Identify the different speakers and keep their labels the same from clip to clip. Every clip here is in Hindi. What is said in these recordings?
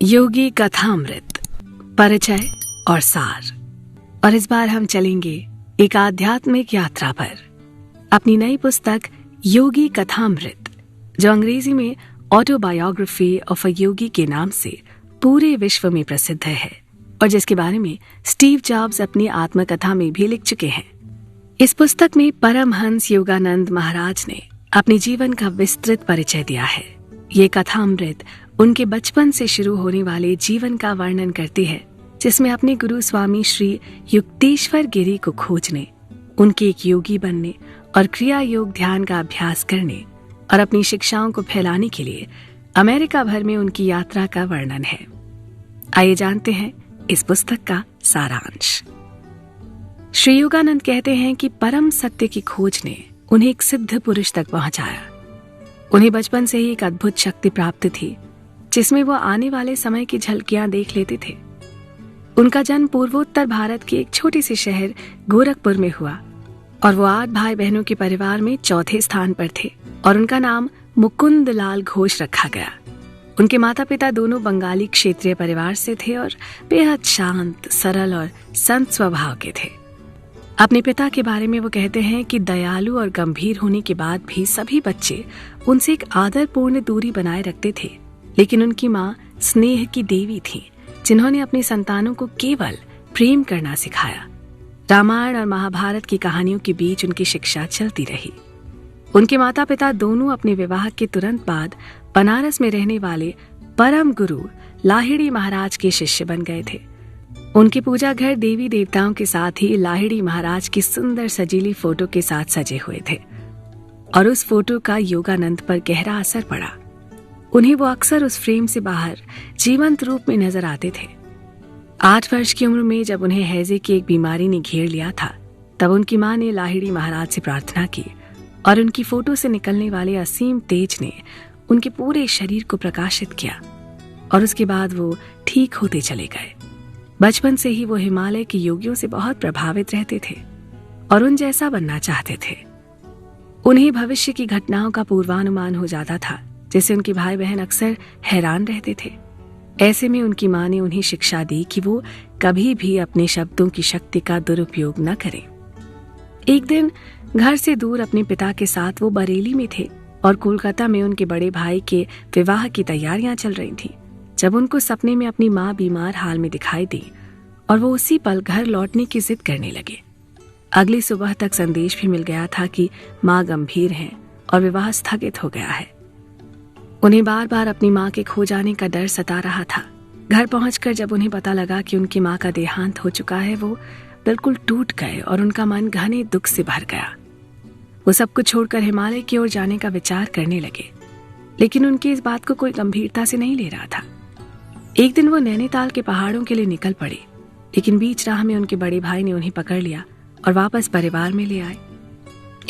Speaker 1: योगी कथामृत, परिचय और सार। और इस बार हम चलेंगे एक आध्यात्मिक यात्रा पर। अपनी नई पुस्तक योगी कथामृत, जो अंग्रेजी में ऑटोबायोग्राफी ऑफ अ योगी के नाम से पूरे विश्व में प्रसिद्ध है और जिसके बारे में स्टीव जॉब्स अपनी आत्मकथा में भी लिख चुके हैं। इस पुस्तक में परमहंस योगानंद महाराज ने अपने जीवन का विस्तृत परिचय दिया है। ये कथामृत उनके बचपन से शुरू होने वाले जीवन का वर्णन करती है, जिसमें अपने गुरु स्वामी श्री युक्तेश्वर गिरी को खोजने, उनके एक योगी बनने और क्रिया योग ध्यान का अभ्यास करने और अपनी शिक्षाओं को फैलाने के लिए अमेरिका भर में उनकी यात्रा का वर्णन है। आइए जानते हैं इस पुस्तक का सारांश। श्री योगानंद कहते हैं कि परम सत्य की खोज ने उन्हें एक सिद्ध पुरुष तक पहुंचाया। उन्हें बचपन से ही एक अद्भुत शक्ति प्राप्त थी, जिसमें वो आने वाले समय की झलकियां देख लेते थे। उनका जन्म पूर्वोत्तर भारत के एक छोटे से शहर गोरखपुर में हुआ और वो 8 भाई बहनों के परिवार में चौथे स्थान पर थे और उनका नाम मुकुंद लाल घोष रखा गया। उनके माता पिता दोनों बंगाली क्षेत्रीय परिवार से थे और बेहद शांत, सरल और संत स्वभाव के थे। अपने पिता के बारे में वो कहते हैं कि दयालु और गंभीर होने के बाद भी सभी बच्चे उनसे एक आदरपूर्ण दूरी बनाए रखते थे, लेकिन उनकी माँ स्नेह की देवी थी, जिन्होंने अपनी संतानों को केवल प्रेम करना सिखाया। रामायण और महाभारत की कहानियों के बीच उनकी शिक्षा चलती रही। उनके माता पिता दोनों अपने विवाह के तुरंत बाद बनारस में रहने वाले परम गुरु लाहिड़ी महाराज के शिष्य बन गए थे। उनके पूजा घर देवी देवताओं के साथ ही लाहिड़ी महाराज की सुंदर सजीली फोटो के साथ सजे हुए थे और उस फोटो का योगानंद पर गहरा असर पड़ा। उन्हें वो अक्सर उस फ्रेम से बाहर जीवंत रूप में नजर आते थे। 8 वर्ष की उम्र में जब उन्हें हैजे की एक बीमारी ने घेर लिया था, तब उनकी मां ने लाहिड़ी महाराज से प्रार्थना की और उनकी फोटो से निकलने वाले असीम तेज ने उनके पूरे शरीर को प्रकाशित किया और उसके बाद वो ठीक होते चले गए। बचपन से ही वो हिमालय के योगियों से बहुत प्रभावित रहते थे और उन जैसा बनना चाहते थे। उन्हें भविष्य की घटनाओं का पूर्वानुमान हो जाता था, जिससे उनके भाई बहन अक्सर हैरान रहते थे। ऐसे में उनकी मां ने उन्हें शिक्षा दी कि वो कभी भी अपने शब्दों की शक्ति का दुरुपयोग न करें। एक दिन घर से दूर अपने पिता के साथ वो बरेली में थे और कोलकाता में उनके बड़े भाई के विवाह की तैयारियां चल रही थी, जब उनको सपने में अपनी मां बीमार हाल में दिखाई दी और वो उसी पल घर लौटने की जिद करने लगे। अगली सुबह तक संदेश भी मिल गया था कि मां गंभीर हैं और विवाह स्थगित हो गया है। उन्हें बार बार अपनी मां के खो जाने का डर सता रहा था। घर पहुंचकर जब उन्हें पता लगा कि उनकी मां का देहांत हो चुका है, वो बिल्कुल टूट गए और उनका मन घने दुख से भर गया। वो सब कुछ छोड़कर हिमालय की ओर जाने का विचार करने लगे, लेकिन उनकी इस बात को कोई गंभीरता से नहीं ले रहा था। एक दिन वो नैनीताल के पहाड़ों के लिए निकल पड़े, लेकिन बीच राह में उनके बड़े भाई ने उन्हें पकड़ लिया और वापस परिवार में ले आए।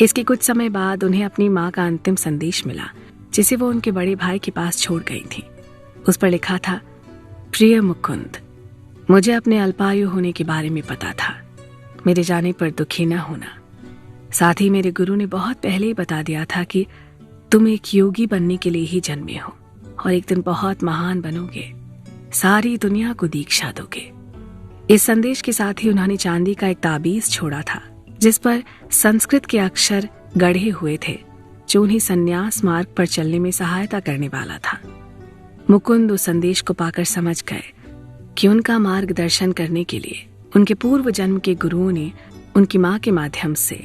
Speaker 1: इसके कुछ समय बाद उन्हें अपनी मां का अंतिम संदेश मिला, जिसे वो उनके बड़े भाई के पास छोड़ गई थी। उस पर लिखा था, प्रिय मुकुंद, मुझे अपने अल्पायु होने के बारे में पता था। मेरे जाने पर दुखी न होना। साथ ही मेरे गुरु ने बहुत पहले ही बता दिया था कि तुम एक योगी बनने के लिए ही जन्मे हो और एक दिन बहुत महान बनोगे, सारी दुनिया को दीक्षा दोगे। इस संदेश के साथ ही उन्होंने चांदी का एक ताबीज छोड़ा था, जिस पर संस्कृत के अक्षर गढ़े हुए थे, जो उन्हें संन्यास मार्ग पर चलने में सहायता करने वाला था। मुकुंद उस संदेश को पाकर समझ गए कि उनका मार्गदर्शन करने के लिए उनके पूर्व जन्म के गुरुओं ने उनकी मां के माध्यम से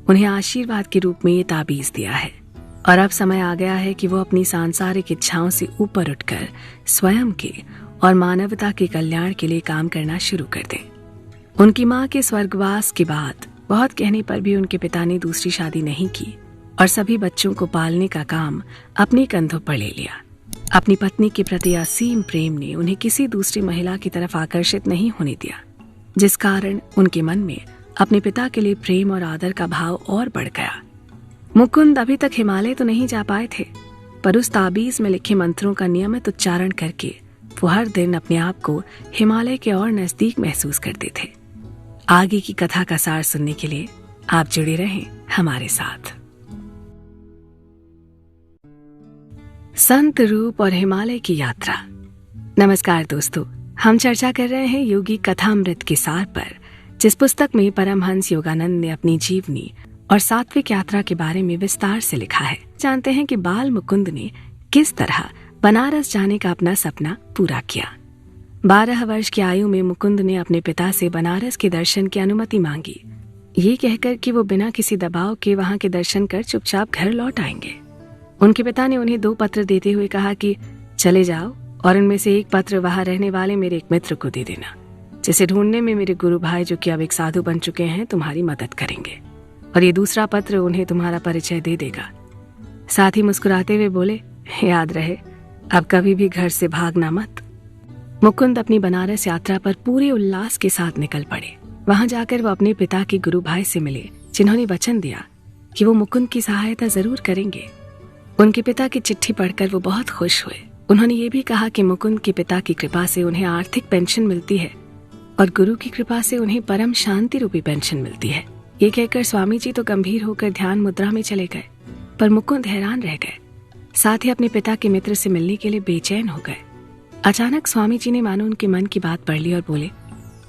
Speaker 1: उन्हें आशीर्वाद के रूप में ये ताबीज दिया है और अब समय आ गया है कि वो अपनी सांसारिक इच्छाओं से ऊपर उठकर स्वयं के और मानवता के कल्याण के लिए काम करना शुरू कर दें। उनकी मां के स्वर्गवास के बाद बहुत कहने पर भी उनके पिता ने दूसरी शादी नहीं की और सभी बच्चों को पालने का काम अपने कंधों पर ले लिया। अपनी पत्नी के प्रति असीम प्रेम ने उन्हें किसी दूसरी महिला की तरफ आकर्षित नहीं होने दिया, जिस कारण उनके मन में अपने पिता के लिए प्रेम और आदर का भाव और बढ़ गया। मुकुंद अभी तक हिमालय तो नहीं जा पाए थे, पर उस ताबीज में लिखे मंत्रों का नियमित उच्चारण करके वो हर दिन अपने आप को हिमालय के और नजदीक महसूस करते थे। आगे की कथा का सार सुनने के लिए आप जुड़े रहें हमारे साथ। संत रूप और हिमालय की यात्रा। नमस्कार दोस्तों, हम चर्चा कर रहे हैं योगी कथामृत के सार पर, जिस पुस्तक में परमहंस योगानंद ने अपनी जीवनी और सात्विक यात्रा के बारे में विस्तार से लिखा है। जानते हैं कि बाल मुकुंद ने किस तरह बनारस जाने का अपना सपना पूरा किया। 12 वर्ष की आयु में मुकुंद ने अपने पिता से बनारस के दर्शन की अनुमति मांगी, ये कहकर कि वो बिना किसी दबाव के वहां के दर्शन कर चुपचाप घर लौट आएंगे। उनके पिता ने उन्हें 2 पत्र देते हुए कहा कि चले जाओ और इनमें से एक पत्र वहां रहने वाले मेरे एक मित्र को दे देना, जिसे ढूंढने में मेरे गुरु भाई, जो कि अब एक साधु बन चुके हैं, तुम्हारी मदद करेंगे, और ये दूसरा पत्र उन्हें तुम्हारा परिचय दे देगा। साथ ही मुस्कुराते हुए बोले, याद रहे अब कभी भी घर से भागना मत। मुकुंद अपनी बनारस यात्रा पर पूरे उल्लास के साथ निकल पड़े। वहां जाकर वो अपने पिता के गुरु भाई से मिले, जिन्होंने वचन दिया कि वो मुकुंद की सहायता जरूर करेंगे। उनके पिता की चिट्ठी पढ़कर वो बहुत खुश हुए। उन्होंने ये भी कहा कि मुकुंद के पिता की कृपा से उन्हें आर्थिक पेंशन मिलती है और गुरु की कृपा से उन्हें परम शांति रूपी पेंशन मिलती है। ये कहकर स्वामी जी तो गंभीर होकर ध्यान मुद्रा में चले गए, पर मुकुंद हैरान रह गए। साथ ही अपने पिता के मित्र से मिलने के लिए बेचैन हो गए। अचानक स्वामी जी ने मानो उनके मन की बात पढ़ ली और बोले,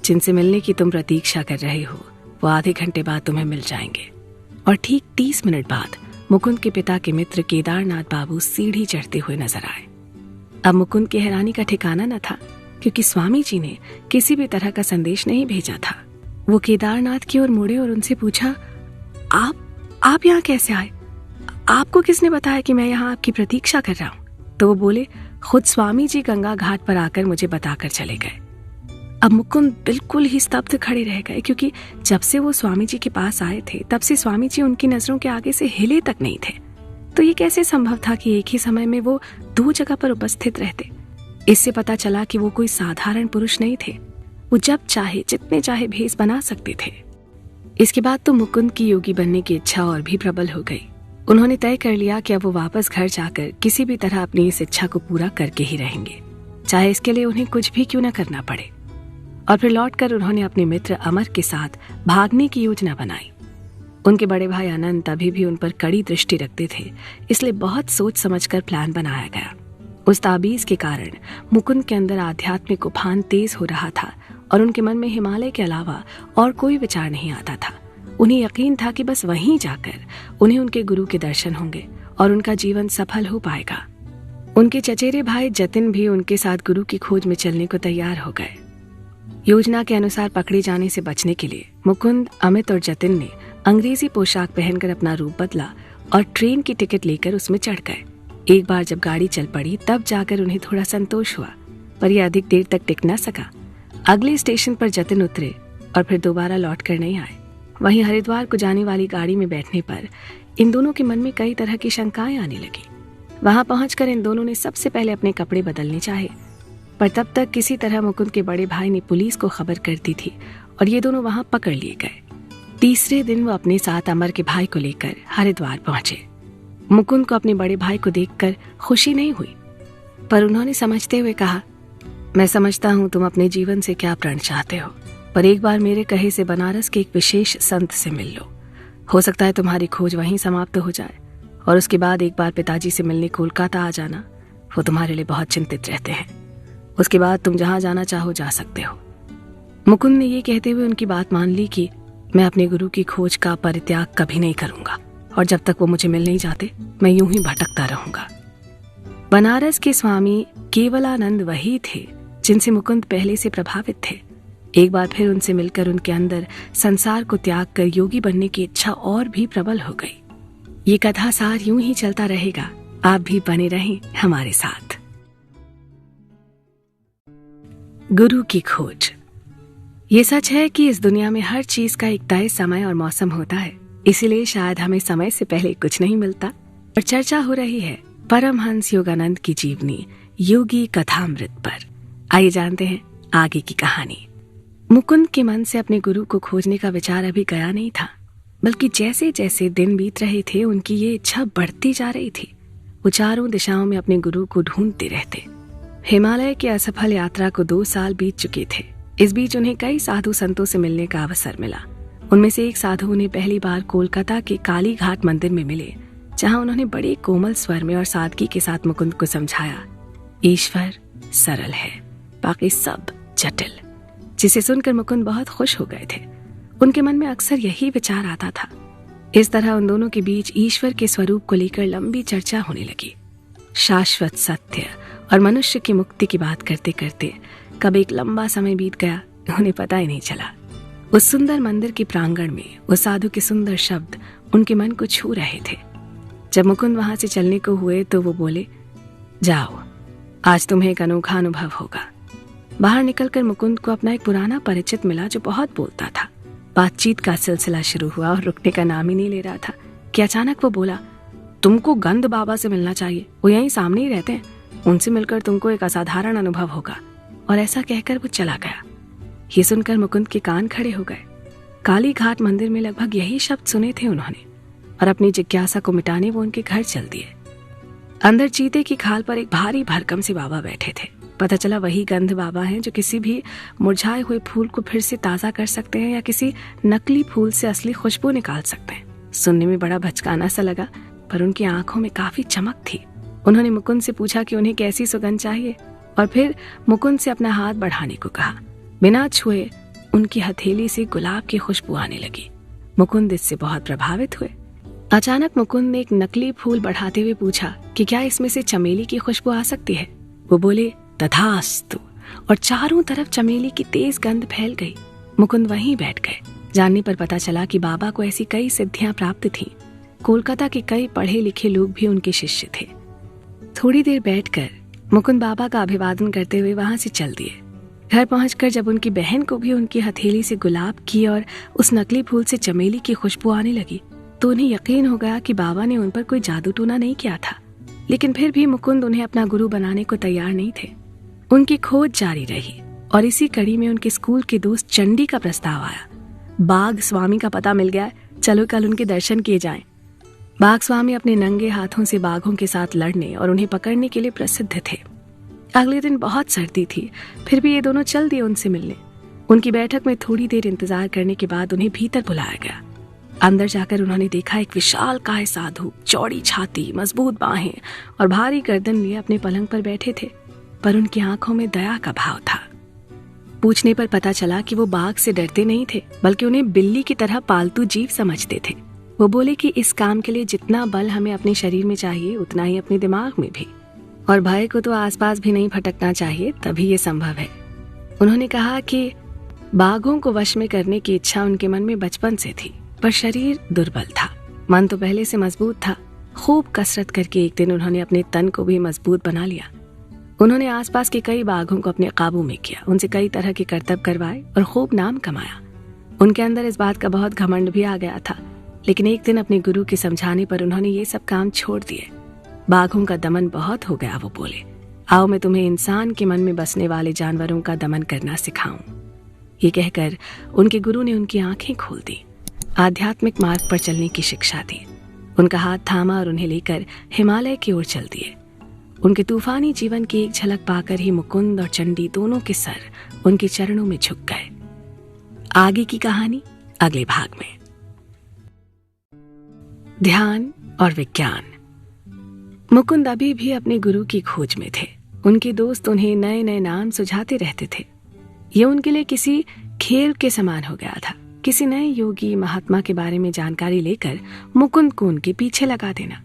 Speaker 1: जिनसे मिलने की तुम प्रतीक्षा कर रहे हो वो आधे घंटे बाद तुम्हें मिल जाएंगे। और ठीक 30 मिनट बाद मुकुंद के पिता के मित्र केदारनाथ बाबू सीढ़ी चढ़ते हुए नजर आए। अब मुकुंद की हैरानी का ठिकाना न था, क्योंकि स्वामी जी ने किसी भी तरह का संदेश नहीं भेजा था। वो केदारनाथ की ओर मुड़े और उनसे पूछा, आप यहाँ कैसे आए? आपको किसने बताया कि मैं यहाँ आपकी प्रतीक्षा कर रहा हूँ? तो वो बोले, खुद स्वामी जी गंगा घाट पर आकर मुझे बताकर चले गए। अब मुकुंद बिल्कुल ही स्तब्ध खड़े रह गए, क्योंकि जब से वो स्वामी जी के पास आए थे तब से स्वामी जी उनकी नजरों के आगे से हिले तक नहीं थे। तो ये कैसे संभव था कि एक ही समय में वो 2 जगह पर उपस्थित रहते? इससे पता चला कि वो कोई साधारण पुरुष नहीं थे। वो जब चाहे जितने चाहे भेष बना सकते थे। इसके बाद तो मुकुंद की योगी बनने की इच्छा और भी प्रबल हो गई। उन्होंने तय कर लिया कि अब वो वापस घर जाकर किसी भी तरह अपनी इस इच्छा को पूरा करके ही रहेंगे, चाहे इसके लिए उन्हें कुछ भी क्यों न करना पड़े। और फिर लौटकर उन्होंने अपने मित्र अमर के साथ भागने की योजना बनाई। उनके बड़े भाई अनंत अभी भी उन पर कड़ी दृष्टि रखते थे, इसलिए बहुत सोच समझकर प्लान बनाया गया। उस ताबीज के कारण मुकुंद के अंदर आध्यात्मिक उफान तेज हो रहा था और उनके मन में हिमालय के अलावा और कोई विचार नहीं आता था। उन्हें यकीन था कि बस वहीं जाकर उन्हें उनके गुरु के दर्शन होंगे और उनका जीवन सफल हो पाएगा। उनके चचेरे भाई जतिन भी उनके साथ गुरु की खोज में चलने को तैयार हो गए। योजना के अनुसार पकड़े जाने से बचने के लिए मुकुंद, अमित और जतिन ने अंग्रेजी पोशाक पहनकर अपना रूप बदला और ट्रेन की टिकट लेकर उसमें चढ़ गए। एक बार जब गाड़ी चल पड़ी तब जाकर उन्हें थोड़ा संतोष हुआ, पर यह अधिक देर तक टिक न सका। अगले स्टेशन पर जतिन उतरे और फिर दोबारा लौट कर नहीं आए। वहीं हरिद्वार को जाने वाली गाड़ी में बैठने पर इन दोनों के मन में कई तरह की शंकाएं आने लगी। वहां पहुंचकर इन दोनों ने सबसे पहले अपने कपड़े बदलने चाहे, पर तब तक किसी तरह मुकुंद के बड़े भाई ने पुलिस को खबर कर दी थी और ये दोनों वहां पकड़ लिए गए। तीसरे दिन वो अपने साथ अमर के भाई को लेकर हरिद्वार पहुंचे। मुकुंद को अपने बड़े भाई को देखकर खुशी नहीं हुई, पर उन्होंने समझते हुए कहा, मैं समझता हूँ तुम अपने जीवन से क्या प्रण चाहते हो, पर एक बार मेरे कहे से बनारस के एक विशेष संत से मिल लो। हो सकता है तुम्हारी खोज वहीं समाप्त हो जाए और उसके बाद एक बार पिताजी से मिलने कोलकाता आ जाना। वो तुम्हारे लिए बहुत चिंतित रहते हैं। उसके बाद तुम जहां जाना चाहो जा सकते हो। मुकुंद ने ये कहते हुए उनकी बात मान ली कि मैं अपने गुरु की खोज का परित्याग कभी नहीं करूंगा और जब तक वो मुझे मिल नहीं जाते मैं यूं ही भटकता रहूंगा। बनारस के स्वामी केवलानंद वही थे जिनसे मुकुंद पहले से प्रभावित थे। एक बार फिर उनसे मिलकर उनके अंदर संसार को त्याग कर योगी बनने की इच्छा और भी प्रबल हो गई। ये कथा सार यूं ही चलता रहेगा। आप भी बने रहें हमारे साथ। गुरु की खोज। ये सच है कि इस दुनिया में हर चीज का एक तय समय और मौसम होता है, इसीलिए शायद हमें समय से पहले कुछ नहीं मिलता। और चर्चा हो रही है परमहंस योगानंद की जीवनी योगी कथामृत पर। आइए जानते हैं आगे की कहानी। मुकुंद के मन से अपने गुरु को खोजने का विचार अभी गया नहीं था, बल्कि जैसे जैसे दिन बीत रहे थे उनकी ये इच्छा बढ़ती जा रही थी। वो चारों दिशाओं में अपने गुरु को ढूंढते रहते। हिमालय की असफल यात्रा को 2 साल बीत चुके थे। इस बीच उन्हें कई साधु संतों से मिलने का अवसर मिला। उनमें से एक साधु उन्हें पहली बार कोलकाता के काली घाट मंदिर में मिले, जहां उन्होंने बड़े कोमल स्वर में और सादगी के साथ मुकुंद को समझाया, ईश्वर सरल है, बाकी सब जटिल। जिसे सुनकर मुकुंद बहुत खुश हो गए थे। उनके मन में अक्सर यही विचार आता था। इस तरह उन दोनों के बीच ईश्वर के स्वरूप को लेकर लंबी चर्चा होने लगी। शाश्वत सत्य और मनुष्य की मुक्ति की बात करते करते कब एक लंबा समय बीत गया, उन्हें पता ही नहीं चला। उस सुंदर मंदिर के प्रांगण में उस साधु के सुंदर शब्द उनके मन को छू रहे थे। जब मुकुंद वहां से चलने को हुए तो वो बोले, जाओ, आज तुम्हें एक अनोखा अनुभव होगा। बाहर निकलकर मुकुंद को अपना एक पुराना परिचित मिला जो बहुत बोलता था। बातचीत का सिलसिला शुरू हुआ और रुकने का नाम ही नहीं ले रहा था कि अचानक वो बोला, तुमको गंध बाबा से मिलना चाहिए, वो यहीं सामने ही रहते हैं, उनसे मिलकर तुमको एक असाधारण अनुभव होगा। और ऐसा कहकर वो चला गया। ये सुनकर मुकुंद के कान खड़े हो गए। काली घाट मंदिर में लगभग यही शब्द सुने थे उन्होंने, और अपनी जिज्ञासा को मिटाने वो उनके घर चल दिए। अंदर चीते की खाल पर एक भारी भरकम से बाबा बैठे थे। पता चला वही गंध बाबा हैं जो किसी भी मुरझाए हुए फूल को फिर से ताजा कर सकते हैं या किसी नकली फूल से असली खुशबू निकाल सकते हैं। सुनने में बड़ा भचकाना सा लगा, पर उनकी आंखों में काफी चमक थी। उन्होंने मुकुंद से पूछा कि उन्हें कैसी सुगंध चाहिए, और फिर मुकुंद से अपना हाथ बढ़ाने को कहा। बिना छुए उनकी हथेली से गुलाब की खुशबू आने लगी। मुकुंद इससे बहुत प्रभावित हुए। अचानक मुकुंद ने एक नकली फूल बढ़ाते हुए पूछा कि क्या इसमें से चमेली की खुशबू आ सकती है। वो बोले, तथास्तु, और चारों तरफ चमेली की तेज गंध फैल गई। मुकुंद वहीं बैठ गए। जानने पर पता चला कि बाबा को ऐसी कई सिद्धियां प्राप्त थीं। कोलकाता के कई पढ़े लिखे लोग भी उनके शिष्य थे। थोड़ी देर बैठकर मुकुंद बाबा का अभिवादन करते हुए वहां से चल दिए। घर पहुंचकर जब उनकी बहन को भी उनकी हथेली से गुलाब की और उस नकली फूल से चमेली की खुशबू आने लगी तो उन्हें यकीन हो गया कि बाबा ने उन पर कोई जादू टोना नहीं किया था। लेकिन फिर भी मुकुंद उन्हें अपना गुरु बनाने को तैयार नहीं थे। उनकी खोज जारी रही और इसी कड़ी में उनके स्कूल के दोस्त चंडी का प्रस्ताव आया। बाघ स्वामी का पता मिल गया, चलो कल उनके दर्शन किए जाएं। बाघ स्वामी अपने नंगे हाथों से बाघों के साथ लड़ने और उन्हें पकड़ने के लिए प्रसिद्ध थे। अगले दिन बहुत सर्दी थी, फिर भी ये दोनों चल दिए उनसे मिलने। उनकी बैठक में थोड़ी देर इंतजार करने के बाद उन्हें भीतर बुलाया गया। अंदर जाकर उन्होंने देखा एक विशालकाय साधु, चौड़ी छाती, मजबूत बाहें और भारी गर्दन लिए अपने पलंग पर बैठे थे, पर उनकी आंखों में दया का भाव था। पूछने पर पता चला कि वो बाघ से डरते नहीं थे, बल्कि उन्हें बिल्ली की तरह पालतू जीव समझते थे। वो बोले कि इस काम के लिए जितना बल हमें अपने शरीर में चाहिए उतना ही अपने दिमाग में भी, और भय को तो आसपास भी नहीं भटकना चाहिए, तभी ये संभव है। उन्होंने कहा कि बाघों को वश में करने की इच्छा उनके मन में बचपन से थी, पर शरीर दुर्बल था। मन तो पहले से मजबूत था। खूब कसरत करके एक दिन उन्होंने अपने तन को भी मजबूत बना लिया। उन्होंने आसपास के कई बाघों को अपने काबू में किया, उनसे कई तरह के करतब करवाए और खूब नाम कमाया। उनके अंदर इस बात का बहुत घमंड भी आ गया था, लेकिन एक दिन अपने गुरु के समझाने पर उन्होंने ये सब काम छोड़ दिए। बाघों का दमन बहुत हो गया। वो बोले, आओ मैं तुम्हें इंसान के मन में बसने वाले जानवरों का दमन करना सिखाऊं। ये कहकर उनके गुरु ने उनकी आंखें खोल दी, आध्यात्मिक मार्ग पर चलने की शिक्षा दी। उनका हाथ थामा और उन्हें लेकर हिमालय की ओर चल दिए। उनके तूफानी जीवन की एक झलक पाकर ही मुकुंद और चंडी दोनों के सर उनके चरणों में झुक गए। आगे की कहानी अगले भाग में। ध्यान और विज्ञान। मुकुंद अभी भी अपने गुरु की खोज में थे। उनके दोस्त उन्हें नए नए नाम सुझाते रहते थे। ये उनके लिए किसी खेल के समान हो गया था। किसी नए योगी महात्मा के बारे में जानकारी लेकर मुकुंद को उनके पीछे लगा देना।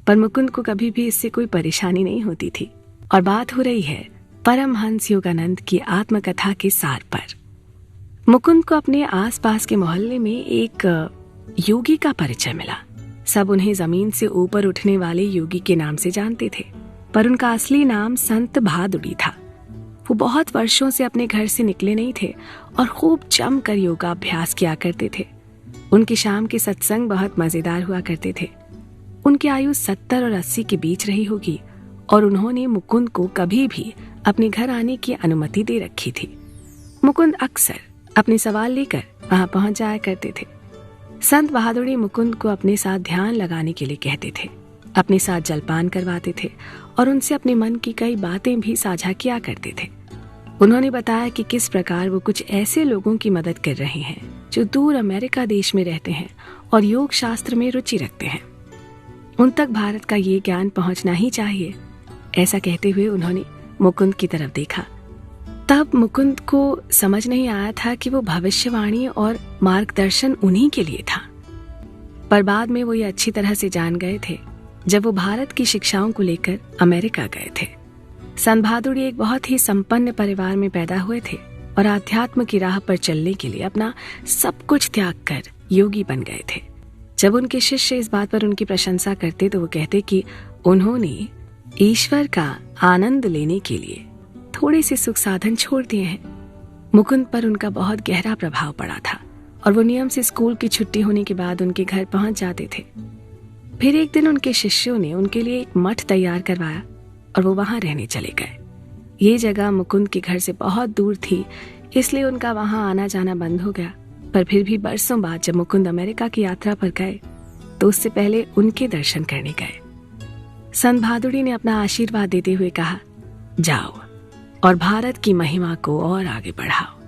Speaker 1: पर मुकुंद को कभी भी इससे कोई परेशानी नहीं होती थी। और बात हो रही है परमहंस योगानंद की आत्मकथा के सार पर। मुकुंद को अपने आसपास के मोहल्ले में एक योगी का परिचय मिला। सब उन्हें जमीन से ऊपर उठने वाले योगी के नाम से जानते थे, पर उनका असली नाम संत भादुड़ी था। वो बहुत वर्षों से अपने घर से निकले नहीं थे और खूब जमकर योगाभ्यास किया करते थे। उनकी शाम के सत्संग बहुत मजेदार हुआ करते थे। उनकी आयु 70 और 80 के बीच रही होगी और उन्होंने मुकुंद को कभी भी अपने घर आने की अनुमति दे रखी थी। मुकुंद अक्सर अपने सवाल लेकर वहां पहुंच जाया करते थे। संत बहादुरी मुकुंद को अपने साथ ध्यान लगाने के लिए कहते थे, अपने साथ जलपान करवाते थे और उनसे अपने मन की कई बातें भी साझा किया करते थे। उन्होंने बताया कि किस प्रकार वो कुछ ऐसे लोगों की मदद कर रहे हैं जो दूर अमेरिका देश में रहते हैं और योग शास्त्र में रुचि रखते हैं। उन तक भारत का ये ज्ञान पहुंचना ही चाहिए। ऐसा कहते हुए उन्होंने मुकुंद की तरफ देखा। तब मुकुंद को समझ नहीं आया था कि वो भविष्यवाणी और मार्गदर्शन उन्हीं के लिए था, पर बाद में वो ये अच्छी तरह से जान गए थे जब वो भारत की शिक्षाओं को लेकर अमेरिका गए थे। संत भादुड़ी एक बहुत ही संपन्न परिवार में पैदा हुए थे और आध्यात्म की राह पर चलने के लिए अपना सब कुछ त्याग कर योगी बन गए थे। जब उनके शिष्य इस बात पर उनकी प्रशंसा करते तो वो कहते कि उन्होंने ईश्वर का आनंद लेने के लिए थोड़े से सुख साधन छोड़ दिए हैं। मुकुंद पर उनका बहुत गहरा प्रभाव पड़ा था और वो नियम से स्कूल की छुट्टी होने के बाद उनके घर पहुंच जाते थे। फिर एक दिन उनके शिष्यों ने उनके लिए एक मठ तैयार करवाया और वो वहां रहने चले गए। ये जगह मुकुंद के घर से बहुत दूर थी, इसलिए उनका वहां आना जाना बंद हो गया। पर फिर भी बरसों बाद जब मुकुंद अमेरिका की यात्रा पर गए तो उससे पहले उनके दर्शन करने गए। संत भादुड़ी ने अपना आशीर्वाद देते हुए कहा, जाओ और भारत की महिमा को और आगे बढ़ाओ,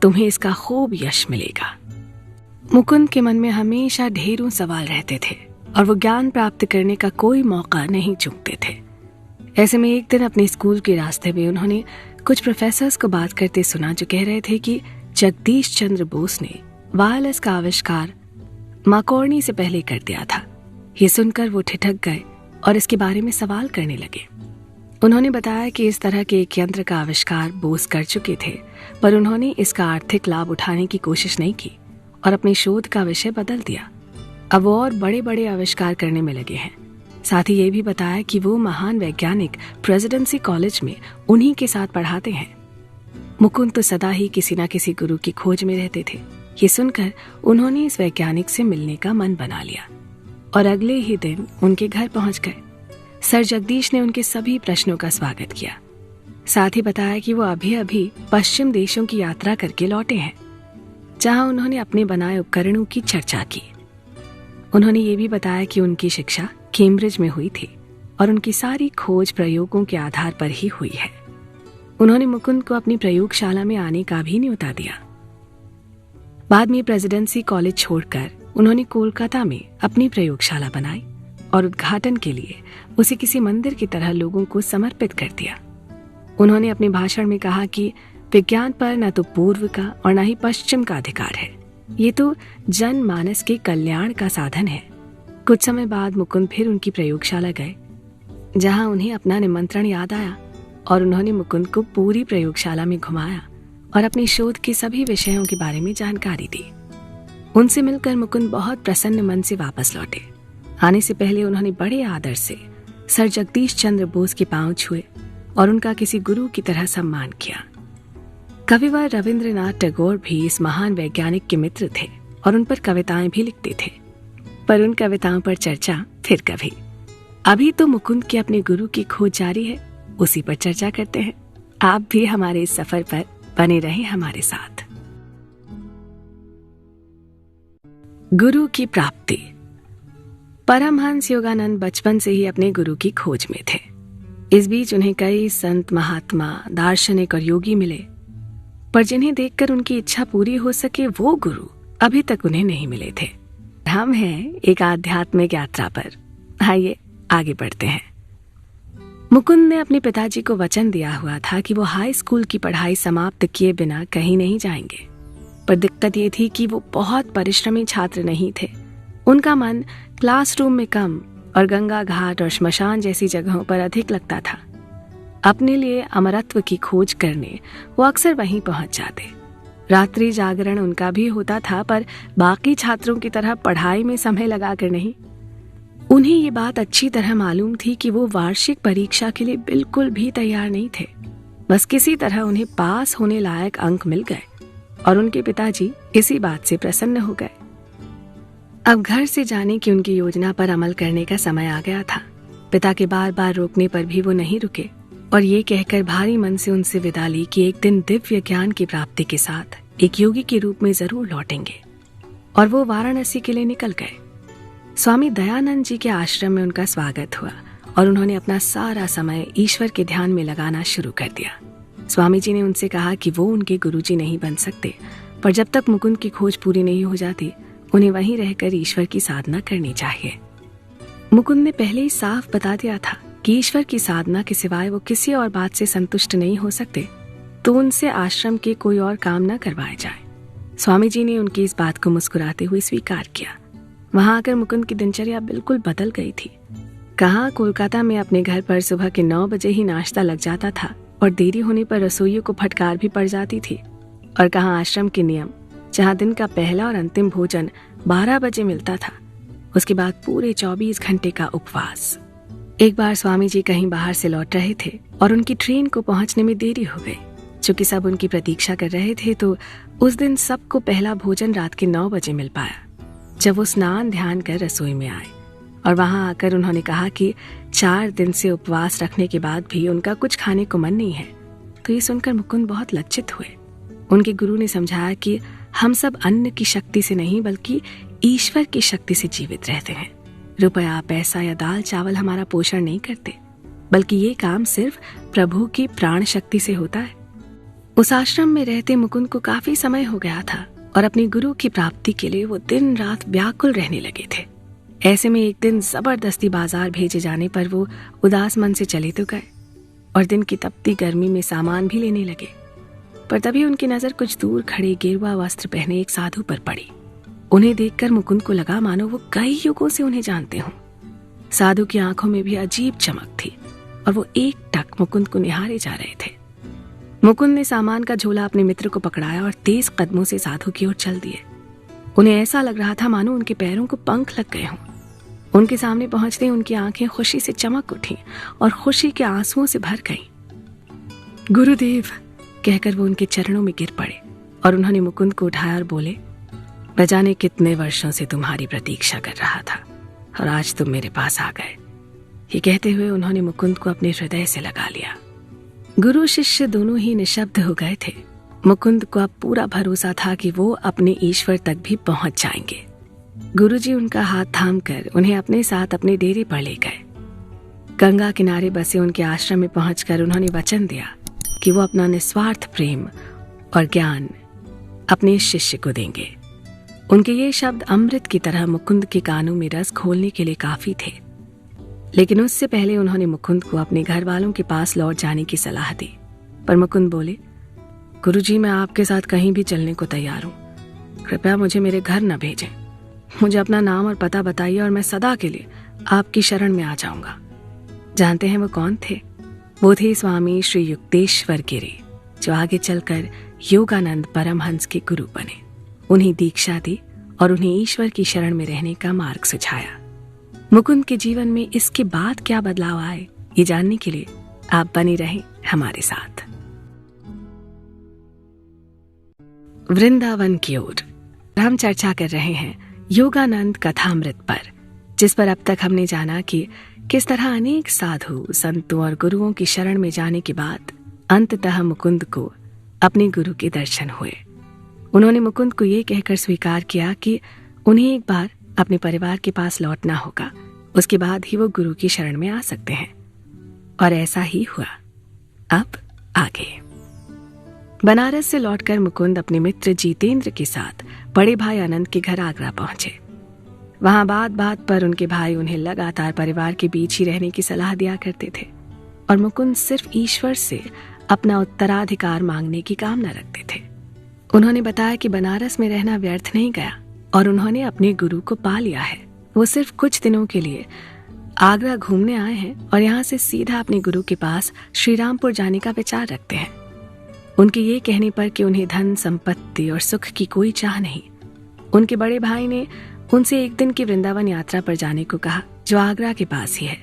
Speaker 1: तुम्हें इसका खूब यश मिलेगा। मुकुंद के मन में हमेशा ढेरों सवाल रहते थे और वो ज्ञान प्राप्त करने का कोई मौका नहीं चूकते थे। ऐसे में एक दिन अपने स्कूल के रास्ते में उन्होंने कुछ प्रोफेसर्स को बात करते सुना जो कह रहे थे कि जगदीश चंद्र बोस ने वायरलेस का आविष्कार माकॉर्नी से पहले कर दिया था। ये सुनकर वो ठिठक गए और इसके बारे में सवाल करने लगे। उन्होंने बताया कि इस तरह के एक यंत्र का आविष्कार बोस कर चुके थे, पर उन्होंने इसका आर्थिक लाभ उठाने की कोशिश नहीं की और अपनी शोध का विषय बदल दिया। अब वो और बड़े बड़े आविष्कार करने में लगे हैं। साथ ही ये भी बताया कि वो महान वैज्ञानिक प्रेसिडेंसी कॉलेज में उन्हीं के साथ पढ़ाते हैं। मुकुंद तो सदा ही किसी न किसी गुरु की खोज में रहते थे। ये सुनकर उन्होंने इस वैज्ञानिक से मिलने का मन बना लिया और अगले ही दिन उनके घर पहुंच गए। सर जगदीश ने उनके सभी प्रश्नों का स्वागत किया। साथ ही बताया कि वो अभी अभी पश्चिम देशों की यात्रा करके लौटे हैं, जहां उन्होंने अपने बनाए उपकरणों की चर्चा की। उन्होंने ये भी बताया कि उनकी शिक्षा कैम्ब्रिज में हुई थी और उनकी सारी खोज प्रयोगों के आधार पर ही हुई है। उन्होंने मुकुंद को अपनी प्रयोगशाला में आने का भी न्योता दिया। बाद में प्रेसिडेंसी कॉलेज छोड़कर उन्होंने कोलकाता में अपनी प्रयोगशाला बनाई और उद्घाटन के लिए उसे किसी मंदिर की तरह लोगों को समर्पित कर दिया। उन्होंने अपने भाषण में कहा कि विज्ञान पर न तो पूर्व का और न ही पश्चिम का अधिकार है, ये तो जनमानस के कल्याण का साधन है। कुछ समय बाद मुकुंद फिर उनकी प्रयोगशाला गए, जहां उन्हें अपना निमंत्रण याद आया और उन्होंने मुकुंद को पूरी प्रयोगशाला में घुमाया और अपनी शोध के सभी विषयों के बारे में जानकारी दी। उनसे मिलकर मुकुंद बहुत प्रसन्न मन से वापस लौटे। आने से पहले उन्होंने बड़े आदर से सर जगदीश चंद्र बोस के पांव छुए और उनका किसी गुरु की तरह सम्मान किया। कविवर रविंद्रनाथ टैगोर भी इस महान वैज्ञानिक के मित्र थे और उन पर कविताएं भी लिखते थे, पर उन कविताओं पर चर्चा फिर कभी। अभी तो मुकुंद के अपने गुरु की खोज जारी है, उसी पर चर्चा करते हैं। आप भी हमारे इस सफर पर बने रहें हमारे साथ। गुरु की प्राप्ति। परमहंस योगानंद बचपन से ही अपने गुरु की खोज में थे। इस बीच उन्हें कई संत, महात्मा, दार्शनिक और योगी मिले, पर जिन्हें देखकर उनकी इच्छा पूरी हो सके वो गुरु अभी तक उन्हें नहीं मिले थे। हम हैं एक आध्यात्मिक यात्रा पर। आइए आगे बढ़ते हैं। मुकुंद ने अपने पिताजी को वचन दिया हुआ था कि वो हाई स्कूल की पढ़ाई समाप्त किए बिना कहीं नहीं जाएंगे, पर दिक्कत ये थी कि वो बहुत परिश्रमी छात्र नहीं थे। उनका मन क्लासरूम में कम और गंगा घाट और श्मशान जैसी जगहों पर अधिक लगता था। अपने लिए अमरत्व की खोज करने वो अक्सर वहीं पहुंच जाते। रात्रि जागरण उनका भी होता था, पर बाकी छात्रों की तरह पढ़ाई में समय लगाकर नहीं। उन्हें ये बात अच्छी तरह मालूम थी कि वो वार्षिक परीक्षा के लिए बिल्कुल भी तैयार नहीं थे। बस किसी तरह उन्हें पास होने लायक अंक मिल गए और उनके पिताजी इसी बात से प्रसन्न हो गए। अब घर से जाने की उनकी योजना पर अमल करने का समय आ गया था। पिता के बार बार रोकने पर भी वो नहीं रुके और ये कहकर भारी मन से उनसे विदा ली कि एक दिन दिव्य ज्ञान की प्राप्ति के साथ एक योगी के रूप में जरूर लौटेंगे। और वो वाराणसी के लिए निकल गए। स्वामी दयानंद जी के आश्रम में उनका स्वागत हुआ और उन्होंने अपना सारा समय ईश्वर के ध्यान में लगाना शुरू कर दिया। स्वामी जी ने उनसे कहा कि वो उनके गुरुजी नहीं बन सकते, पर जब तक मुकुंद की खोज पूरी नहीं हो जाती उन्हें वहीं रहकर ईश्वर की साधना करनी चाहिए। मुकुंद ने पहले ही साफ बता दिया था कि ईश्वर की साधना के सिवाय वो किसी और बात से संतुष्ट नहीं हो सकते, तो उनसे आश्रम के कोई और काम न करवाए जाए। स्वामी जी ने उनकी इस बात को मुस्कुराते हुए स्वीकार किया। वहां आकर मुकुंद की दिनचर्या बिल्कुल बदल गई थी। कहाँ कोलकाता में अपने घर पर सुबह के 9 बजे ही नाश्ता लग जाता था और देरी होने पर रसोइयों को फटकार भी पड़ जाती थी, और कहाँ आश्रम के नियम, जहाँ दिन का पहला और अंतिम भोजन 12 बजे मिलता था, उसके बाद पूरे 24 घंटे का उपवास। एक बार स्वामी जी कहीं बाहर से लौट रहे थे और उनकी ट्रेन को पहुंचने में देरी हो गई। चूंकि सब उनकी प्रतीक्षा कर रहे थे, तो उस दिन सबको पहला भोजन रात के 9 बजे मिल पाया। जब वो स्नान ध्यान कर रसोई में आए और वहां आकर उन्होंने कहा कि 4 दिन से उपवास रखने के बाद भी उनका कुछ खाने को मन नहीं है, तो ये सुनकर मुकुंद बहुत लज्जित हुए। उनके गुरु ने समझाया कि हम सब अन्न की शक्ति से नहीं, बल्कि ईश्वर की शक्ति से जीवित रहते हैं। रुपया, पैसा या दाल चावल हमारा पोषण नहीं करते, बल्कि ये काम सिर्फ प्रभु की प्राण शक्ति से होता है। उस आश्रम में रहते मुकुंद को काफी समय हो गया था और अपने गुरु की प्राप्ति के लिए वो दिन रात व्याकुल रहने लगे थे। ऐसे में एक दिन जबरदस्ती बाजार भेजे जाने पर वो उदास मन से चले तो गए और दिन की तपती गर्मी में सामान भी लेने लगे। पर तभी उनकी नजर कुछ दूर खड़े गेरुआ वस्त्र पहने एक साधु पर पड़ी। उन्हें देखकर मुकुंद को लगा मानो वो कई युगों से उन्हें जानते हों। साधु की आंखों में भी अजीब चमक थी और वो एकटक मुकुंद को निहारे जा रहे थे। मुकुंद ने सामान का झोला अपने मित्र को पकड़ाया और तेज कदमों से साधु की ओर चल दिए। उन्हें ऐसा लग रहा था मानो उनके पैरों को पंख लग गए हों। उनके सामने पहुंचते उनकी आंखें खुशी से चमक उठी और खुशी के आंसुओं से भर गईं। गुरुदेव कहकर वो उनके चरणों में गिर पड़े और उन्होंने मुकुंद को उठाया और बोले, न जाने कितने वर्षों से तुम्हारी प्रतीक्षा कर रहा था और आज तुम मेरे पास आ गए। ये कहते हुए उन्होंने मुकुंद को अपने हृदय से लगा लिया। गुरु शिष्य दोनों ही निशब्द हो गए थे। मुकुंद को अब पूरा भरोसा था कि वो अपने ईश्वर तक भी पहुंच जाएंगे। गुरुजी उनका हाथ थामकर उन्हें अपने साथ अपने डेरे पर ले गए। गंगा किनारे बसे उनके आश्रम में पहुंचकर उन्होंने वचन दिया कि वो अपना निस्वार्थ प्रेम और ज्ञान अपने शिष्य को देंगे। उनके ये शब्द अमृत की तरह मुकुंद के कानों में रस घोलने के लिए काफी थे। लेकिन उससे पहले उन्होंने मुकुंद को अपने घर वालों के पास लौट जाने की सलाह दी। पर मुकुंद बोले, गुरुजी मैं आपके साथ कहीं भी चलने को तैयार हूँ, कृपया मुझे मेरे घर न भेजें। मुझे अपना नाम और पता बताइए और मैं सदा के लिए आपकी शरण में आ जाऊंगा। जानते हैं वो कौन थे? वो थे स्वामी श्री युक्तेश्वर गिरी, जो आगे चलकर योगानंद परमहंस के गुरु बने। उन्हें दीक्षा दी और उन्हें ईश्वर की शरण में रहने का मार्ग सुझाया। मुकुंद के जीवन में इसके बाद क्या बदलाव आए, ये जानने के लिए आप बने रहें हमारे साथ। वृंदावन की ओर हम चर्चा कर रहे हैं योगानंद कथामृत पर, जिस पर अब तक हमने जाना कि किस तरह अनेक साधु संतों और गुरुओं की शरण में जाने के बाद अंततः मुकुंद को अपने गुरु के दर्शन हुए। उन्होंने मुकुंद को ये कहकर स्वीकार किया कि उन्हें एक बार अपने परिवार के पास लौटना होगा, उसके बाद ही वो गुरु की शरण में आ सकते हैं। और ऐसा ही हुआ। अब आगे बनारस से लौटकर मुकुंद अपने मित्र जितेंद्र के साथ बड़े भाई आनंद के घर आगरा पहुंचे। वहां बात बात पर उनके भाई उन्हें लगातार परिवार के बीच ही रहने की सलाह दिया करते थे और मुकुंद सिर्फ ईश्वर से अपना उत्तराधिकार मांगने की कामना रखते थे। उन्होंने बताया कि बनारस में रहना व्यर्थ नहीं गया और उन्होंने अपने गुरु को पा लिया है। वो सिर्फ कुछ दिनों के लिए आगरा घूमने आए हैं और यहाँ से सीधा अपने गुरु के पास श्रीरामपुर जाने का विचार रखते हैं। उनके ये कहने पर कि उन्हें धन संपत्ति और सुख की कोई चाह नहीं, उनके बड़े भाई ने उनसे एक दिन की वृंदावन यात्रा पर जाने को कहा, जो आगरा के पास ही है।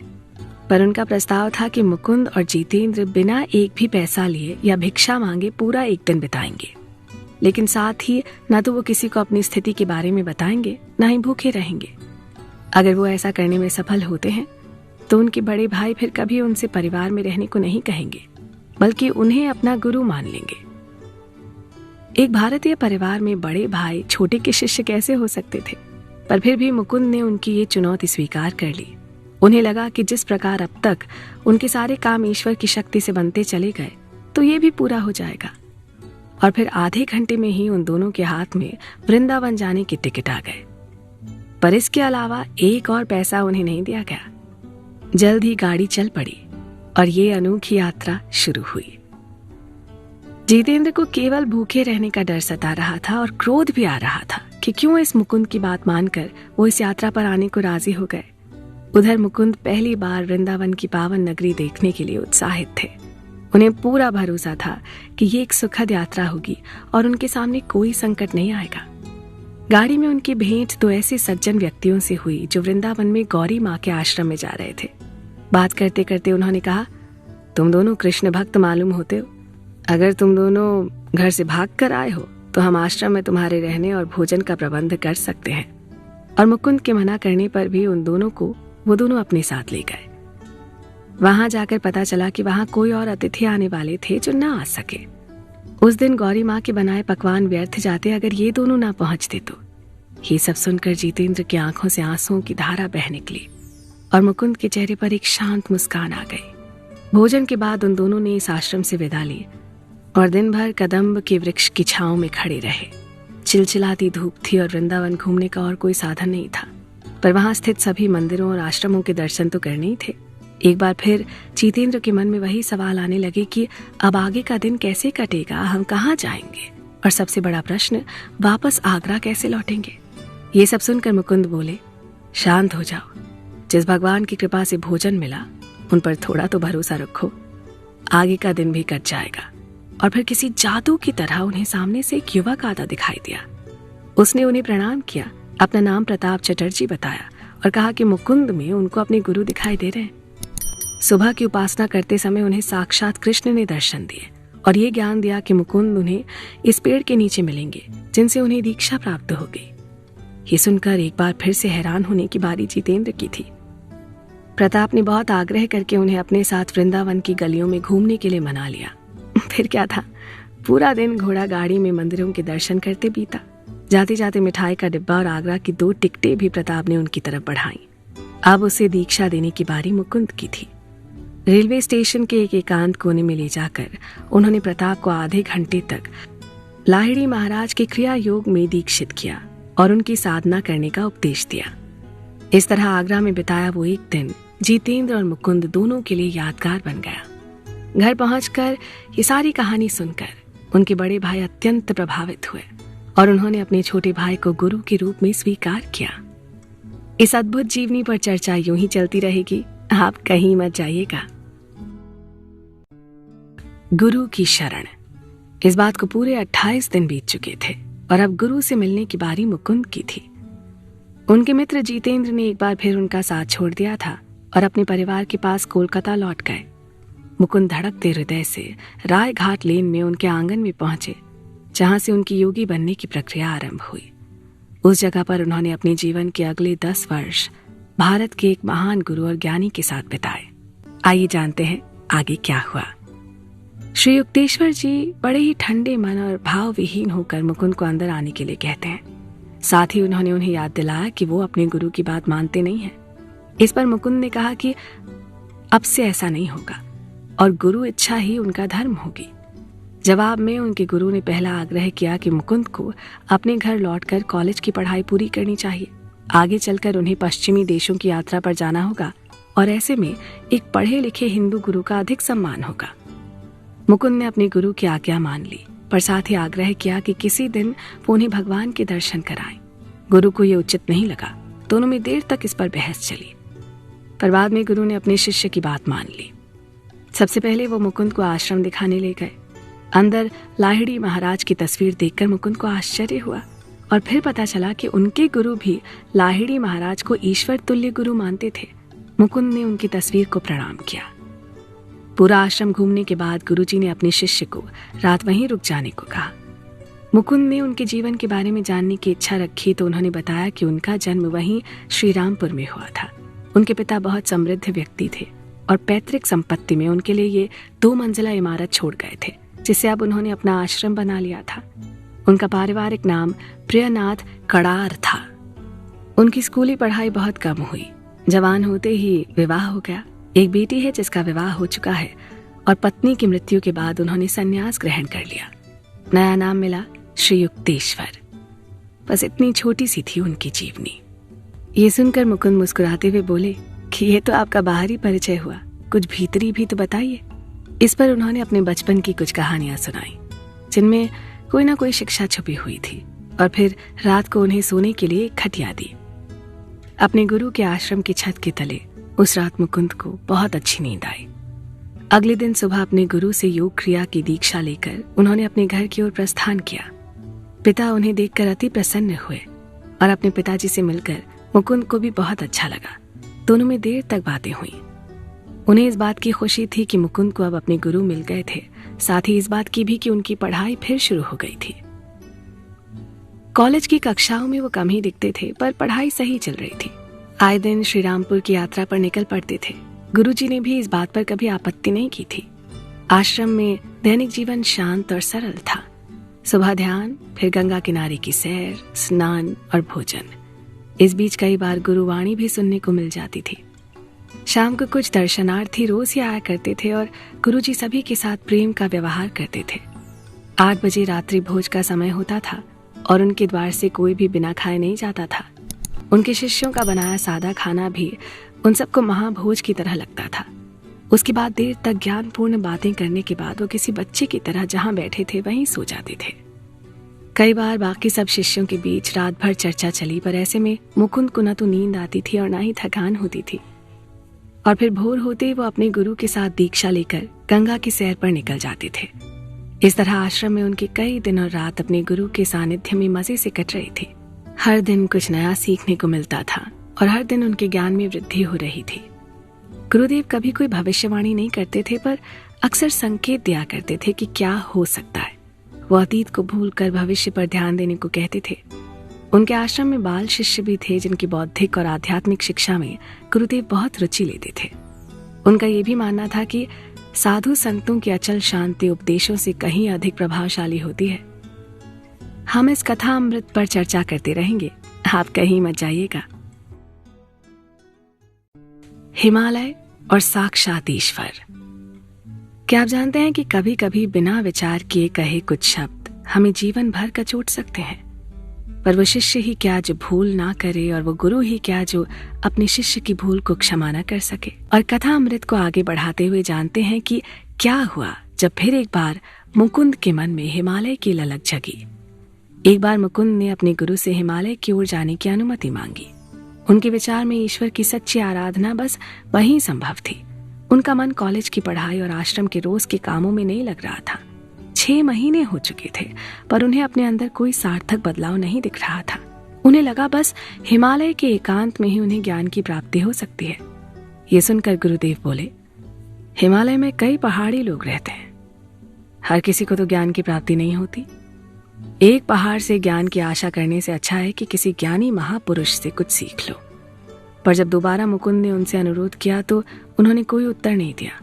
Speaker 1: पर उनका प्रस्ताव था कि मुकुंद और जितेंद्र बिना एक भी पैसा लिए या भिक्षा मांगे पूरा एक दिन बिताएंगे, लेकिन साथ ही न तो वो किसी को अपनी स्थिति के बारे में बताएंगे, न ही भूखे रहेंगे। अगर वो ऐसा करने में सफल होते हैं तो उनके बड़े भाई फिर कभी उनसे परिवार में रहने को नहीं कहेंगे, बल्कि उन्हें अपना गुरु मान लेंगे। एक भारतीय परिवार में बड़े भाई छोटे के शिष्य कैसे हो सकते थे? पर फिर भी मुकुंद ने उनकी ये चुनौती स्वीकार कर ली। उन्हें लगा कि जिस प्रकार अब तक उनके सारे काम ईश्वर की शक्ति से बनते चले गए, तो ये भी पूरा हो जाएगा। और फिर आधे घंटे में ही उन दोनों के हाथ में वृंदावन जाने की टिकट आ गए। पर इसके अलावा एक और पैसा उन्हें नहीं दिया गया। जल्द ही गाड़ी चल पड़ी और ये अनोखी यात्रा शुरू हुई। जितेंद्र को केवल भूखे रहने का डर सता रहा था और क्रोध भी आ रहा था कि क्यों इस मुकुंद की बात मानकर वो इस यात्रा पर आने को राजी हो गए। उधर मुकुंद पहली बार वृंदावन की पावन नगरी देखने के लिए उत्साहित थे। उन्हें पूरा भरोसा था कि ये एक सुखद यात्रा होगी और उनके सामने कोई संकट नहीं आएगा। गाड़ी में उनकी भेंट दो ऐसे सज्जन व्यक्तियों से हुई जो वृंदावन में गौरी माँ के आश्रम में जा रहे थे। बात करते करते उन्होंने कहा, तुम दोनों कृष्ण भक्त मालूम होते हो। अगर तुम दोनों घर से भाग कर आए हो तो हम आश्रम में तुम्हारे रहने और भोजन का प्रबंध कर सकते हैं। और मुकुंद के मना करने पर भी उन दोनों को वो दोनों अपने साथ ले गए। वहां जाकर पता चला कि वहां कोई और अतिथि आने वाले थे जो ना आ सके। उस दिन गौरी माँ के बनाए पकवान व्यर्थ जाते अगर ये दोनों ना पहुंचते तो। ये सब सुनकर जितेंद्र की आंखों से आंसुओं की धारा बह निकली और मुकुंद के चेहरे पर एक शांत मुस्कान आ गई। भोजन के बाद उन दोनों ने इस आश्रम से विदा ली और दिन भर कदम्ब के वृक्ष की छांव में खड़े रहे। चिलचिलाती धूप थी और वृंदावन घूमने का और कोई साधन नहीं था, पर वहां स्थित सभी मंदिरों और आश्रमों के दर्शन तो करने ही थे। एक बार फिर जितेंद्र के मन में वही सवाल आने लगे कि अब आगे का दिन कैसे कटेगा, हम कहाँ जाएंगे और सबसे बड़ा प्रश्न, वापस आगरा कैसे लौटेंगे। ये सब सुनकर मुकुंद बोले, शांत हो जाओ। जिस भगवान की कृपा से भोजन मिला उन पर थोड़ा तो भरोसा रखो। आगे का दिन भी कट जाएगा। और फिर किसी जादू की तरह उन्हें सामने से एक युवक आता दिखाई दिया। उसने उन्हें प्रणाम किया, अपना नाम प्रताप चटर्जी बताया और कहा कि मुकुंद में उनको अपने गुरु दिखाई दे रहे हैं। सुबह की उपासना करते समय उन्हें साक्षात कृष्ण ने दर्शन दिए और ये ज्ञान दिया कि मुकुंद उन्हें इस पेड़ के नीचे मिलेंगे जिनसे उन्हें दीक्षा प्राप्त होगी। ये सुनकर एक बार फिर से हैरान होने की बारी जितेंद्र की थी। प्रताप ने बहुत आग्रह करके उन्हें अपने साथ वृंदावन की गलियों में घूमने के लिए मना लिया। फिर क्या था, पूरा दिन घोड़ा गाड़ी में मंदिरों के दर्शन करते बीता। जाते जाते मिठाई का डिब्बा और आगरा की 2 टिकटें भी प्रताप ने उनकी तरफ बढ़ाई। अब उसे दीक्षा देने की बारी मुकुंद की थी। रेलवे स्टेशन के एक एकांत कोने में ले जाकर उन्होंने प्रताप को आधे घंटे तक लाहिड़ी महाराज के क्रिया योग में दीक्षित किया और उनकी साधना करने का उपदेश दिया। इस तरह आगरा में बिताया वो एक दिन जितेंद्र और मुकुंद दोनों के लिए यादगार बन गया। घर पहुंचकर ये सारी कहानी सुनकर उनके बड़े भाई अत्यंत प्रभावित हुए और उन्होंने अपने छोटे भाई को गुरु के रूप में स्वीकार किया। इस अद्भुत जीवनी पर चर्चा यूं ही चलती रहेगी, आप कहीं मत जाइएगा। गुरु की शरण। इस बात को पूरे 28 दिन बीत चुके थे और अब गुरु से मिलने की बारी मुकुंद की थी। उनके मित्र जितेंद्र ने एक बार फिर उनका साथ छोड़ दिया था और अपने परिवार के पास कोलकाता लौट गए। मुकुंद धड़कते हृदय से राय घाट लेन में उनके आंगन में पहुंचे, जहां से उनकी योगी बनने की प्रक्रिया आरंभ हुई। उस जगह पर उन्होंने अपने जीवन के अगले 10 वर्ष भारत के एक महान गुरु और ज्ञानी के साथ बिताए। आइए जानते हैं आगे क्या हुआ। श्री युक्तेश्वर जी बड़े ही ठंडे मन और भाव विहीन होकर मुकुंद को अंदर आने के लिए कहते हैं। साथ ही उन्होंने उन्हें याद दिलाया कि वो अपने गुरु की बात मानते नहीं हैं। इस पर मुकुंद ने कहा कि अब से ऐसा नहीं होगा और गुरु इच्छा ही उनका धर्म होगी। जवाब में उनके गुरु ने पहला आग्रह किया कि मुकुंद को अपने घर लौटकर कॉलेज की पढ़ाई पूरी करनी चाहिए। आगे चलकर उन्हें पश्चिमी देशों की यात्रा पर जाना होगा और ऐसे में एक पढ़े लिखे हिंदू गुरु का अधिक सम्मान होगा। मुकुंद ने अपने गुरु की आज्ञा मान ली, पर साथ ही आग्रह किया कि किसी दिन वो उन्हें भगवान के दर्शन कराएं। गुरु को ये उचित नहीं लगा। दोनों में देर तक इस पर बहस चली, पर बाद में गुरु ने अपने शिष्य की बात मान ली। सबसे पहले वो मुकुंद को आश्रम दिखाने ले गए। अंदर लाहिड़ी महाराज की तस्वीर देखकर मुकुंद को आश्चर्य हुआ और फिर पता चला कि उनके गुरु भी लाहिड़ी महाराज को ईश्वर तुल्य गुरु मानते थे। मुकुंद ने उनकी तस्वीर को प्रणाम किया। पूरा आश्रम घूमने के बाद गुरुजी ने अपने शिष्य को रात वहीं रुक जाने को कहा। मुकुंद ने उनके जीवन के बारे में जानने की इच्छा रखी तो उन्होंने बताया कि उनका जन्म वहीं श्रीरामपुर में हुआ था। उनके पिता बहुत समृद्ध व्यक्ति थे और पैतृक संपत्ति में उनके लिए ये 2 मंजिला इमारत छोड़ गए थे, जिसे अब उन्होंने अपना आश्रम बना लिया था। उनका पारिवारिक नाम प्रियनाथ कड़ार था। उनकी स्कूली पढ़ाई बहुत कम हुई। जवान होते ही विवाह हो गया। एक बेटी है जिसका विवाह हो चुका है और पत्नी की मृत्यु के बाद उन्होंने संन्यास ग्रहण कर लिया। नया नाम मिला श्री युक्तेश्वर। बस इतनी छोटी सी थी उनकी जीवनी। ये सुनकर मुकुंद मुस्कुराते हुए बोले, कि ये तो आपका बाहरी परिचय हुआ, कुछ भीतरी भी तो बताइए। इस पर उन्होंने अपने बचपन की कुछ कहानियां सुनाई, जिनमें कोई ना कोई शिक्षा छुपी हुई थी, और फिर रात को उन्हें सोने के लिए खटिया दी। अपने गुरु के आश्रम की छत के तले उस रात मुकुंद को बहुत अच्छी नींद आई। अगले दिन सुबह अपने गुरु से योग क्रिया की दीक्षा लेकर उन्होंने अपने घर की ओर प्रस्थान किया। पिता उन्हें देखकर अति प्रसन्न हुए और अपने पिताजी से मिलकर मुकुंद को भी बहुत अच्छा लगा। दोनों में देर तक बातें हुई। उन्हें इस बात की खुशी थी कि मुकुंद को अब अपने गुरु मिल गए थे, साथ ही इस बात की भी कि उनकी पढ़ाई फिर शुरू हो गई थी। कॉलेज की कक्षाओं में वो कम ही दिखते थे, पर पढ़ाई सही चल रही थी। आए दिन श्री रामपुर की यात्रा पर निकल पड़ते थे। गुरुजी ने भी इस बात पर कभी आपत्ति नहीं की थी। आश्रम में दैनिक जीवन शांत और सरल था। सुबह ध्यान, फिर गंगा किनारे की सैर, स्नान और भोजन। इस बीच कई बार गुरुवाणी भी सुनने को मिल जाती थी। शाम को कुछ दर्शनार्थी रोज ही आया करते थे और गुरुजी सभी के साथ प्रेम का व्यवहार करते थे। 8 बजे रात्रि भोज का समय होता था और उनके द्वार से कोई भी बिना खाए नहीं जाता था। उनके शिष्यों का बनाया सादा खाना भी उन सबको महाभोज की तरह लगता था। उसके बाद देर तक ज्ञानपूर्ण बातें करने के बाद वो किसी बच्चे की तरह जहां बैठे थे वहीं सो जाते थे। कई बार बाकी सब शिष्यों के बीच रात भर चर्चा चली, पर ऐसे में मुकुंद को न तो नींद आती थी और न ही थकान होती थी। और फिर भोर होते ही वो अपने गुरु के साथ दीक्षा लेकर गंगा की सैर पर निकल जाते थे। इस तरह आश्रम में उनके कई दिन और रात अपने गुरु के सानिध्य में मजे से कट रही थी। हर दिन कुछ नया सीखने को मिलता था और हर दिन उनके ज्ञान में वृद्धि हो रही थी। गुरुदेव कभी कोई भविष्यवाणी नहीं करते थे, पर अक्सर संकेत दिया करते थे कि क्या हो सकता है। वो अतीत को भूलकर भविष्य पर ध्यान देने को कहते थे। उनके आश्रम में बाल शिष्य भी थे जिनकी बौद्धिक और आध्यात्मिक शिक्षा में गुरुदेव बहुत रुचि लेते थे। उनका ये भी मानना था कि साधु संतों की अचल शांति उपदेशों से कहीं अधिक प्रभावशाली होती है। हम इस कथा अमृत पर चर्चा करते रहेंगे, आप कहीं मत जाइएगा। हिमालय और साक्षात ईश्वर। क्या आप जानते हैं कि कभी कभी बिना विचार किए कहे कुछ शब्द हमें जीवन भर कचोट सकते हैं। पर वो शिष्य ही क्या जो भूल ना करे, और वो गुरु ही क्या जो अपने शिष्य की भूल को क्षमा न कर सके। और कथा अमृत को आगे बढ़ाते हुए जानते हैं कि क्या हुआ जब फिर एक बार मुकुंद के मन में हिमालय की ललक जगी। एक बार मुकुंद ने अपने गुरु से हिमालय की ओर जाने की अनुमति मांगी। उनके विचार में ईश्वर की सच्ची आराधना बस वहीं संभव थी। उनका मन कॉलेज की पढ़ाई और आश्रम के रोज के कामों में नहीं लग रहा था। 6 महीने हो चुके थे, पर उन्हें अपने अंदर कोई सार्थक बदलाव नहीं दिख रहा था। उन्हें लगा बस हिमालय के एकांत में ही उन्हें ज्ञान की प्राप्ति हो सकती है। ये सुनकर गुरुदेव बोले, हिमालय में कई पहाड़ी लोग रहते हैं, हर किसी को तो ज्ञान की प्राप्ति नहीं होती। एक पहाड़ से ज्ञान की आशा करने से अच्छा है कि किसी ज्ञानी महापुरुष से कुछ सीख लो। पर जब दोबारा मुकुंद ने उनसे अनुरोध किया तो उन्होंने कोई उत्तर नहीं दिया।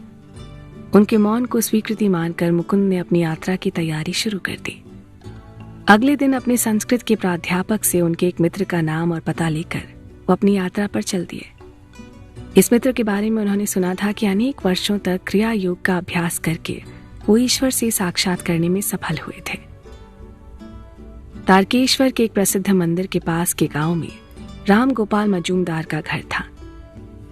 Speaker 1: उनके मौन को स्वीकृति मानकर मुकुंद ने अपनी यात्रा की तैयारी शुरू कर दी। अगले दिन अपने संस्कृत के प्राध्यापक से उनके एक मित्र का नाम और पता लेकर वो अपनी यात्रा पर चल दिए। इस मित्र के बारे में उन्होंने सुना था कि अनेक वर्षों तक क्रिया योग का अभ्यास करके वो ईश्वर से साक्षात करने में सफल हुए थे। तारकेश्वर के एक प्रसिद्ध मंदिर के पास के गांव में राम गोपाल मजूमदार का घर था।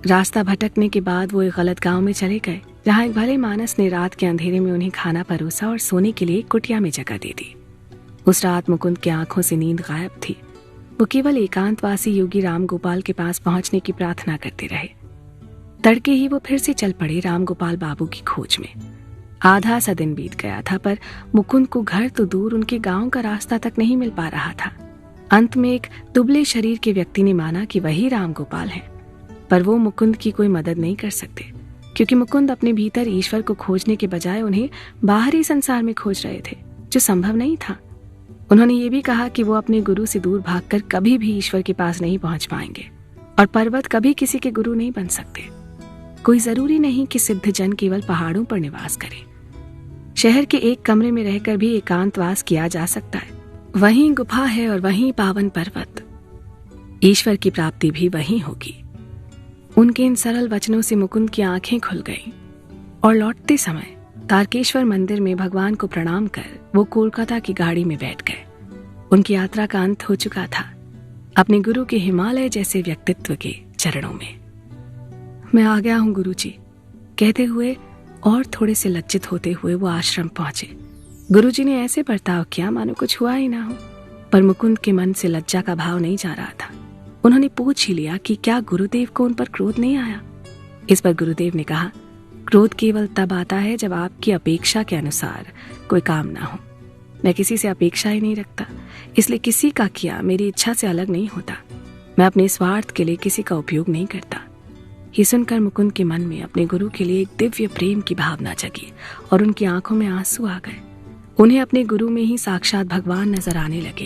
Speaker 1: रास्ता भटकने के बाद वो एक गलत गांव में चले गए, जहां एक भले मानस ने रात के अंधेरे में उन्हें खाना परोसा और सोने के लिए कुटिया में जगह दे दी। उस रात मुकुंद की आंखों से नींद गायब थी। वो केवल एकांतवासी योगी राम गोपाल के पास पहुंचने की प्रार्थना करते रहे। तड़के ही वो फिर से चल पड़े राम गोपाल बाबू की खोज में। आधा सा दिन बीत गया था, पर मुकुंद को घर तो दूर उनके गांव का रास्ता तक नहीं मिल पा रहा था। अंत में एक दुबले शरीर के व्यक्ति ने माना कि वही राम गोपाल है, पर वो मुकुंद की कोई मदद नहीं कर सकते, क्योंकि मुकुंद अपने भीतर ईश्वर को खोजने के बजाय उन्हें बाहरी संसार में खोज रहे थे, जो संभव नहीं था। उन्होंने ये भी कहा कि वो अपने गुरु से दूर भागकर कभी भी ईश्वर के पास नहीं पहुंच पाएंगे, और पर्वत कभी किसी के गुरु नहीं बन सकते। कोई जरूरी नहीं कि सिद्ध जन केवल पहाड़ों पर निवास करें। शहर के एक कमरे में रहकर भी एकांतवास किया जा सकता है। वहीं गुफा है और वहीं पावन पर्वत। ईश्वर की प्राप्ति भी वहीं होगी। उनके इन सरल वचनों से मुकुंद की आंखें खुल गईं, और लौटते समय तारकेश्वर मंदिर में भगवान को प्रणाम कर वो कोलकाता की गाड़ी में बैठ गए। उनकी यात्रा का अंत हो चुका था, अपने गुरु के हिमालय जैसे व्यक्तित्व के चरणों में। मैं आ गया हूँ गुरुजी, कहते हुए और थोड़े से लज्जित होते हुए वो आश्रम पहुंचे। गुरुजी ने ऐसे बर्ताव किया मानो कुछ हुआ ही ना हो, पर मुकुंद के मन से लज्जा का भाव नहीं जा रहा था। उन्होंने पूछ ही लिया कि क्या गुरुदेव को उन पर क्रोध नहीं आया। इस पर गुरुदेव ने कहा, क्रोध केवल तब आता है जब आपकी अपेक्षा के अनुसार कोई काम ना हो। मैं किसी से अपेक्षा ही नहीं रखता, इसलिए किसी का किया मेरी इच्छा से अलग नहीं होता। मैं अपने स्वार्थ के लिए किसी का उपयोग नहीं करता। ये सुनकर मुकुंद के मन में अपने गुरु के लिए एक दिव्य प्रेम की भावना जगी और उनकी आंखों में आंसू आ गए। उन्हें अपने गुरु में ही साक्षात भगवान नजर आने लगे,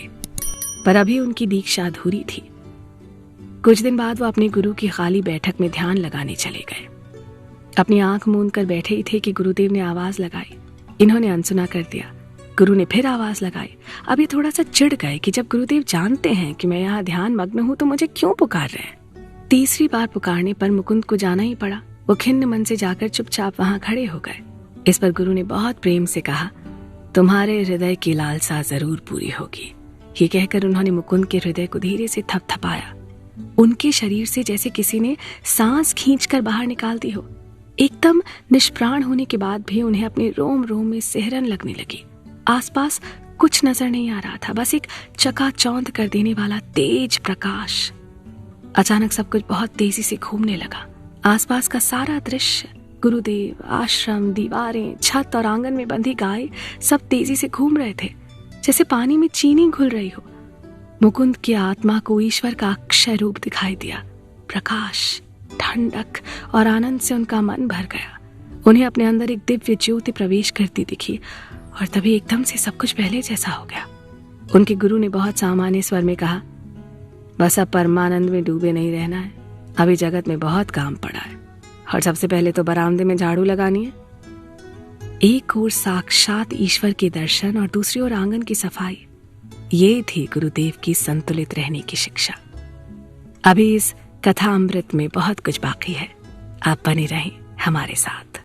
Speaker 1: पर अभी उनकी दीक्षा अधूरी थी। कुछ दिन बाद वो अपने गुरु की खाली बैठक में ध्यान लगाने चले गए। अपनी आंख मूंद कर बैठे ही थे कि गुरुदेव ने आवाज लगाई। इन्होंने अनसुना कर दिया। गुरु ने फिर आवाज लगाई। अब ये थोड़ा सा चिढ़ गए कि जब गुरुदेव जानते हैं कि मैं यहाँ ध्यान मग्न हूँ तो मुझे क्यों पुकार रहे हैं। तीसरी बार पुकारने पर मुकुंद को जाना ही पड़ा। वो खिन्न मन से जाकर चुपचाप वहां खड़े हो गए। इस पर गुरु ने बहुत प्रेम से कहा, तुम्हारे हृदय की लालसा जरूर पूरी होगी। ये कहकर उन्होंने मुकुंद के हृदय को धीरे से थपथपाया। उनके शरीर से जैसे किसी ने सांस खींचकर बाहर निकाल दी हो। एकदम निष्प्राण होने के बाद भी उन्हें अपने रोम रोम में सिहरन लगने लगी। आसपास कुछ नजर नहीं आ रहा था, बस एक चकाचौंध कर देने वाला तेज प्रकाश। अचानक सब कुछ बहुत तेजी से घूमने लगा। आसपास का सारा दृश्य, गुरुदेव, आश्रम, दीवारें, छत और आंगन में बंधी गाय सब तेजी से घूम रहे थे, जैसे पानी में चीनी घुल रही हो। मुकुंद की आत्मा को ईश्वर का अक्षय रूप दिखाई दिया। प्रकाश, ठंडक और आनंद से उनका मन भर गया। उन्हें अपने अंदर एक दिव्य ज्योति प्रवेश करती दिखी और तभी एकदम से सब कुछ पहले जैसा हो गया। उनके गुरु ने बहुत सामान्य स्वर में कहा, बस अब परमानंद में डूबे नहीं रहना है। अभी जगत में बहुत काम पड़ा है और सबसे पहले तो बरामदे में झाड़ू लगानी है। एक ओर साक्षात ईश्वर के दर्शन और दूसरी ओर आंगन की सफाई। ये थी गुरुदेव की संतुलित रहने की शिक्षा। अभी इस कथा अमृत में बहुत कुछ बाकी है। आप बने रहें हमारे साथ।